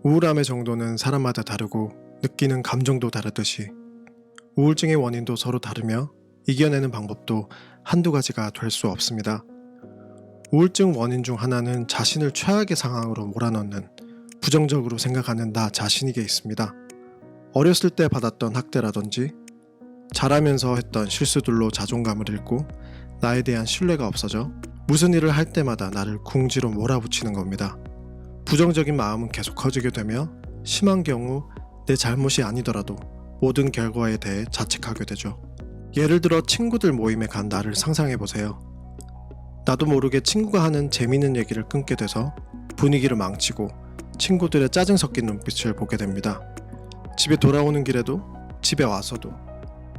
우울함의 정도는 사람마다 다르고 느끼는 감정도 다르듯이 우울증의 원인도 서로 다르며 이겨내는 방법도 한두 가지가 될 수 없습니다. 우울증 원인 중 하나는 자신을 최악의 상황으로 몰아넣는 부정적으로 생각하는 나 자신에게 있습니다. 어렸을 때 받았던 학대라든지 자라면서 했던 실수들로 자존감을 잃고 나에 대한 신뢰가 없어져 무슨 일을 할 때마다 나를 궁지로 몰아붙이는 겁니다. 부정적인 마음은 계속 커지게 되며 심한 경우 내 잘못이 아니더라도 모든 결과에 대해 자책하게 되죠. 예를 들어 친구들 모임에 간 나를 상상해보세요. 나도 모르게 친구가 하는 재미있는 얘기를 끊게 돼서 분위기를 망치고 친구들의 짜증 섞인 눈빛을 보게 됩니다. 집에 돌아오는 길에도 집에 와서도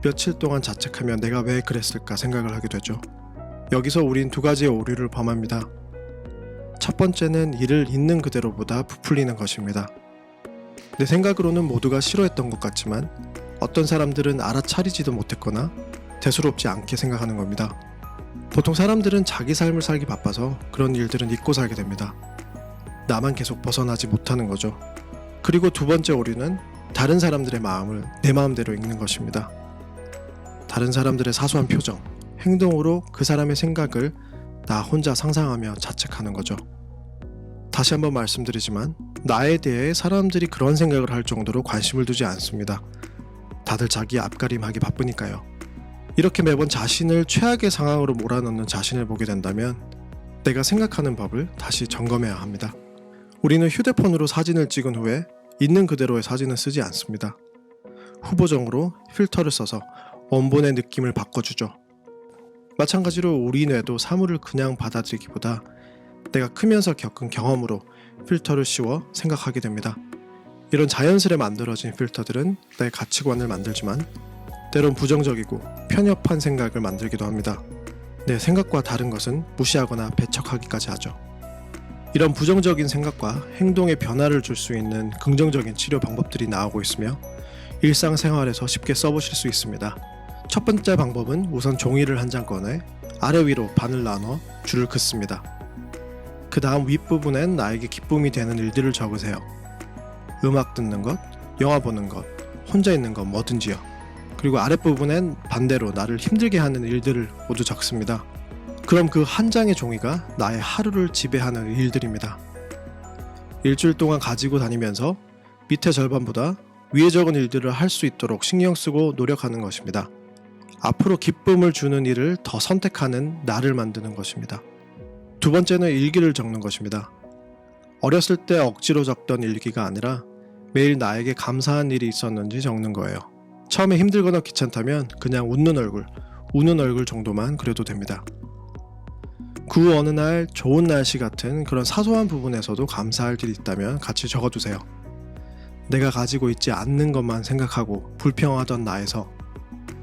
며칠 동안 자책하며 내가 왜 그랬을까 생각을 하게 되죠. 여기서 우린 두 가지의 오류를 범합니다. 첫 번째는 일을 있는 그대로보다 부풀리는 것입니다. 내 생각으로는 모두가 싫어했던 것 같지만 어떤 사람들은 알아차리지도 못했거나 대수롭지 않게 생각하는 겁니다. 보통 사람들은 자기 삶을 살기 바빠서 그런 일들은 잊고 살게 됩니다. 나만 계속 벗어나지 못하는 거죠. 그리고 두 번째 오류는 다른 사람들의 마음을 내 마음대로 읽는 것입니다. 다른 사람들의 사소한 표정, 행동으로 그 사람의 생각을 나 혼자 상상하며 자책하는 거죠. 다시 한번 말씀드리지만 나에 대해 사람들이 그런 생각을 할 정도로 관심을 두지 않습니다. 다들 자기 앞가림하기 바쁘니까요. 이렇게 매번 자신을 최악의 상황으로 몰아넣는 자신을 보게 된다면 내가 생각하는 법을 다시 점검해야 합니다. 우리는 휴대폰으로 사진을 찍은 후에 있는 그대로의 사진을 쓰지 않습니다. 후보정으로 필터를 써서 원본의 느낌을 바꿔주죠. 마찬가지로 우리 뇌도 사물을 그냥 받아들이기보다 내가 크면서 겪은 경험으로 필터를 씌워 생각하게 됩니다. 이런 자연스레 만들어진 필터들은 내 가치관을 만들지만 때론 부정적이고 편협한 생각을 만들기도 합니다. 내 생각과 다른 것은 무시하거나 배척하기까지 하죠. 이런 부정적인 생각과 행동에 변화를 줄 수 있는 긍정적인 치료 방법들이 나오고 있으며 일상생활에서 쉽게 써보실 수 있습니다. 첫 번째 방법은 우선 종이를 한 장 꺼내 아래 위로 반을 나눠 줄을 긋습니다. 그 다음 윗부분엔 나에게 기쁨이 되는 일들을 적으세요. 음악 듣는 것, 영화 보는 것, 혼자 있는 것 뭐든지요. 그리고 아랫부분엔 반대로 나를 힘들게 하는 일들을 모두 적습니다. 그럼 그 한 장의 종이가 나의 하루를 지배하는 일들입니다. 일주일 동안 가지고 다니면서 밑에 절반보다 위에 적은 일들을 할 수 있도록 신경 쓰고 노력하는 것입니다. 앞으로 기쁨을 주는 일을 더 선택하는 나를 만드는 것입니다. 두 번째는 일기를 적는 것입니다. 어렸을 때 억지로 적던 일기가 아니라 매일 나에게 감사한 일이 있었는지 적는 거예요. 처음에 힘들거나 귀찮다면 그냥 웃는 얼굴 정도만 그려도 됩니다. 그 어느 날 좋은 날씨 같은 그런 사소한 부분에서도 감사할 일이 있다면 같이 적어두세요. 내가 가지고 있지 않는 것만 생각하고 불평하던 나에서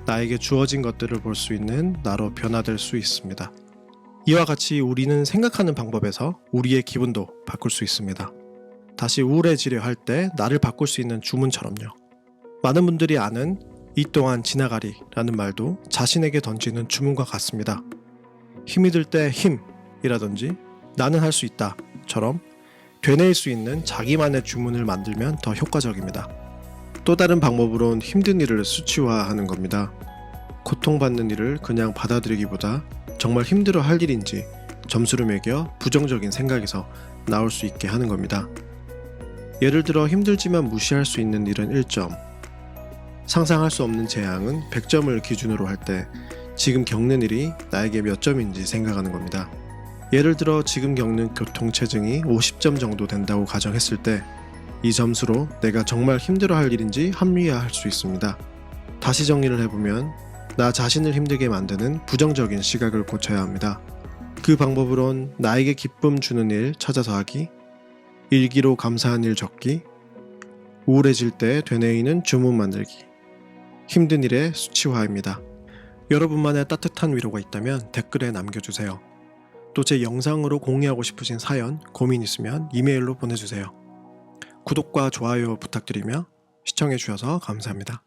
나에게 주어진 것들을 볼 수 있는 나로 변화될 수 있습니다. 이와 같이 우리는 생각하는 방법에서 우리의 기분도 바꿀 수 있습니다. 다시 우울해지려 할 때 나를 바꿀 수 있는 주문처럼요. 많은 분들이 아는 이 또한 지나가리 라는 말도 자신에게 던지는 주문과 같습니다. 힘이 들 때 힘이라든지 나는 할 수 있다 처럼 되뇌일 수 있는 자기만의 주문을 만들면 더 효과적입니다. 또 다른 방법으론 힘든 일을 수치화하는 겁니다. 고통받는 일을 그냥 받아들이기보다 정말 힘들어 할 일인지 점수를 매겨 부정적인 생각에서 나올 수 있게 하는 겁니다. 예를 들어 힘들지만 무시할 수 있는 일은 1점, 상상할 수 없는 재앙은 100점을 기준으로 할 때 지금 겪는 일이 나에게 몇 점인지 생각하는 겁니다. 예를 들어 지금 겪는 교통체증이 50점 정도 된다고 가정했을 때 이 점수로 내가 정말 힘들어할 일인지 합리화할 수 있습니다. 다시 정리를 해보면 나 자신을 힘들게 만드는 부정적인 시각을 고쳐야 합니다. 그 방법으론 나에게 기쁨 주는 일 찾아서 하기, 일기로 감사한 일 적기, 우울해질 때 되뇌이는 주문 만들기, 힘든 일의 수치화입니다. 여러분만의 따뜻한 위로가 있다면 댓글에 남겨주세요. 또 제 영상으로 공유하고 싶으신 사연, 고민 있으면 이메일로 보내주세요. 구독과 좋아요 부탁드리며 시청해주셔서 감사합니다.